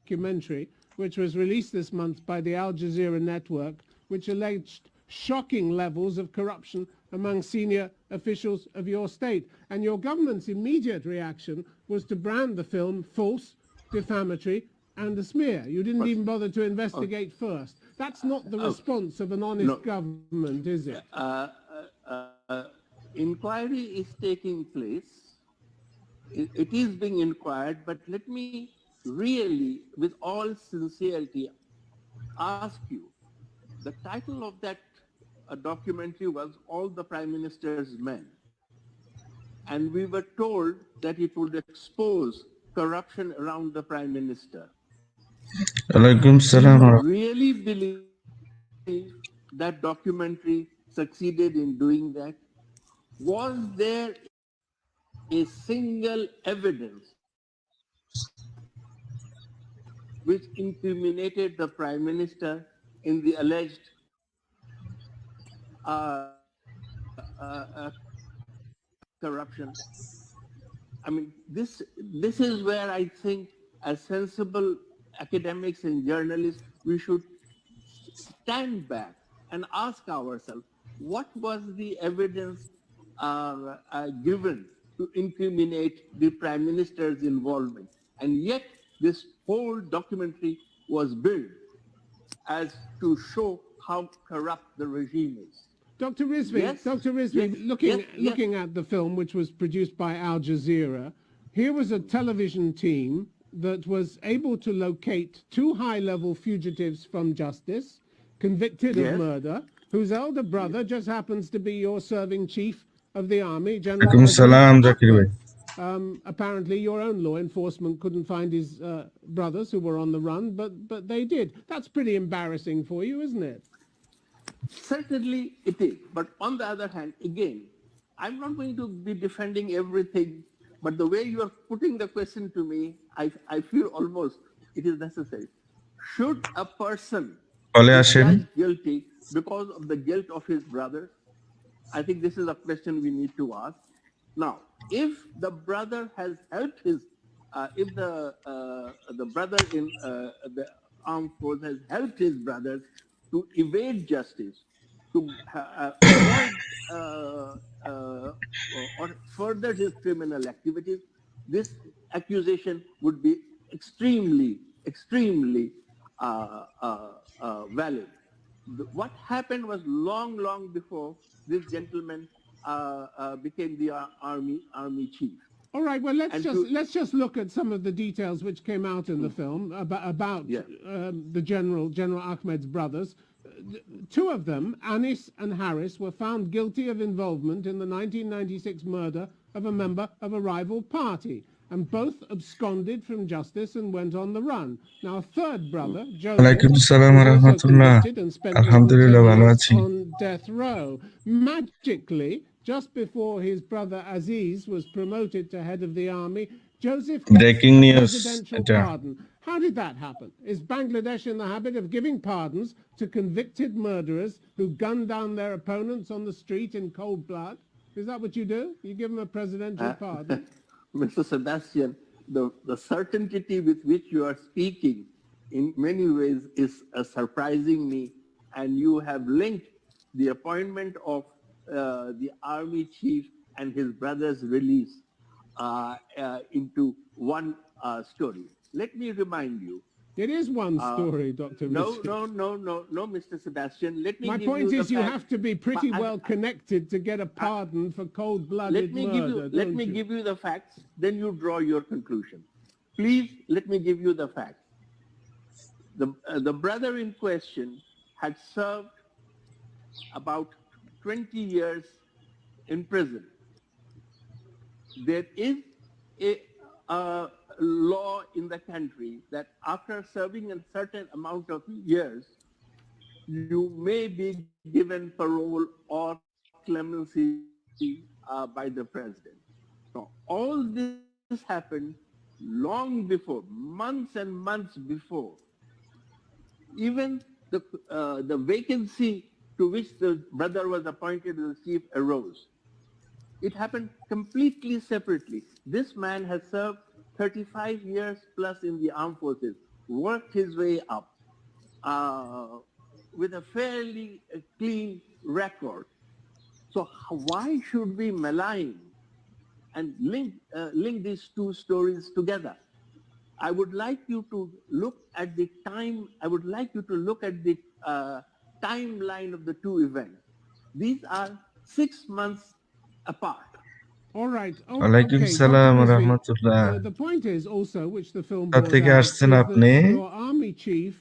documentary, which was released this month by the Al Jazeera network, which alleged shocking levels of corruption among senior officials of your state. And your government's immediate reaction was to brand the film false, defamatory, and a smear. You didn't even bother to investigate first. That's not the response of an honest government, is it? Inquiry is taking place. It is being inquired, but let me really, with all sincerity, ask you, the title of that documentary was All the Prime Minister's Men. And we were told that it would expose corruption around the Prime Minister. Do you really believe that documentary succeeded in doing that? Was there a single evidence which incriminated the Prime Minister in the alleged corruption? I mean, this is where I think, as sensible academics and journalists, we should stand back and ask ourselves, what was the evidence given to incriminate the Prime Minister's involvement? And yet this whole documentary was built as to show how corrupt the regime is. Dr. Rizvi, Yes. Dr. Rizvi, Yes. looking at the film, which was produced by Al Jazeera, here was a television team that was able to locate two high-level fugitives from justice, convicted of murder, whose elder brother just happens to be your serving chief of the army, General. Apparently, your own law enforcement couldn't find his brothers who were on the run, but they did. That's pretty embarrassing for you, isn't it? Certainly it is. But on the other hand, again, I'm not going to be defending everything, but the way you are putting the question to me, I feel almost it is necessary. Should a person be judged guilty because of the guilt of his brothers? I think this is a question we need to ask. Now, if the brother has helped his, if the brother in the armed force has helped his brothers to evade justice, to avoid or further his criminal activities, this accusation would be extremely valid. What happened was long before this gentleman became the army chief. All right. Well, let's just look at some of the details which came out in the film about the General Ahmed's brothers. Two of them, Anis and Harris, were found guilty of involvement in the 1996 murder of a member of a rival party, and both absconded from justice and went on the run. Now, a third brother, Joseph, was also convicted and spent more than 10 years on death row. Magically, just before his brother Aziz was promoted to head of the army, Joseph gets a presidential pardon. How did that happen? Is Bangladesh in the habit of giving pardons to convicted murderers who gunned down their opponents on the street in cold blood? Is that what you do? You give them a presidential pardon? Mr. Sebastian, the certainty with which you are speaking in many ways is surprising me, and you have linked the appointment of the army chief and his brother's release into one story. Let me remind you. It is one story, Dr. No, Mr. Sebastian. My point is you have to be pretty well connected to get a pardon for cold-blooded murder. Let me give you the facts, then you draw your conclusion. Please, let me give you the facts. The brother in question had served about 20 years in prison. There is a law in the country that after serving a certain amount of years, you may be given parole or clemency by the president. So all this happened long before, months and months before. Even the vacancy to which the brother was appointed as chief arose. It happened completely separately. This man has served 35 years plus in the armed forces. worked his way up with a fairly clean record. So why should we malign and link these two stories together? I would like you to look at the time. I would like you to look at the timeline of the two events. These are 6 months apart. All right. Oh, ওয়ালাইকুম okay. সালাম Dr. Rizvi, রাহমাতুল্লাহ। the point is also, which the film কোথা brought থেকে out, আসছেন is আপনি? that your army chief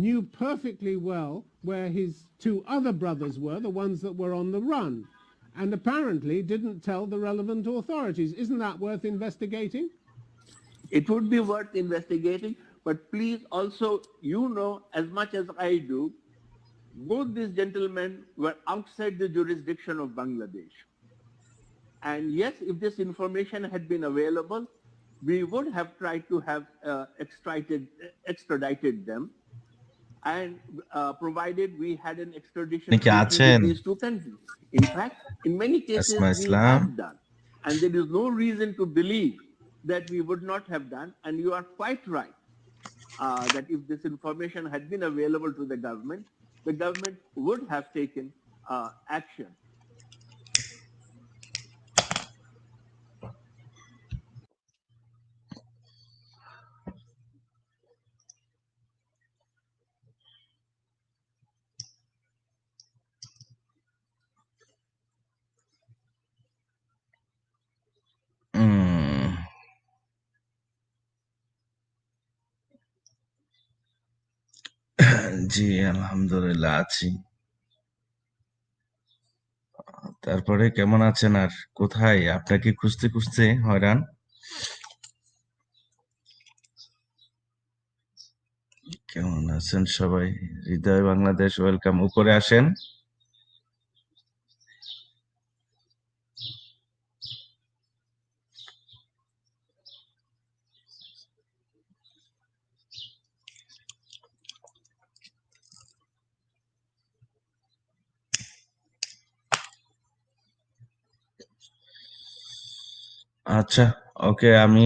knew perfectly well where his two other brothers were, the ones that were on the run, and apparently didn't tell the relevant authorities. Isn't that worth investigating? It would be worth investigating, but please also, you know as much as I do, both these gentlemen were outside the jurisdiction of Bangladesh. And yes, if this information had been available, we would have tried to have extradited them, and provided we had an extradition treaty with these two countries. In fact, in many cases we have done, and there is no reason to believe that we would not have done. And you are quite right that if this information had been available to the government would have taken action. জি আলহামদুলিল্লাহ আছি। তারপরে কেমন আছেন আর কোথায়? আপনাকে খুঁজতে খুঁজতে হয়রান। কেমন আছেন সবাই? হৃদয় বাংলাদেশ ওয়েলকাম, উপরে আসেন। আচ্ছা, ওকে, আমি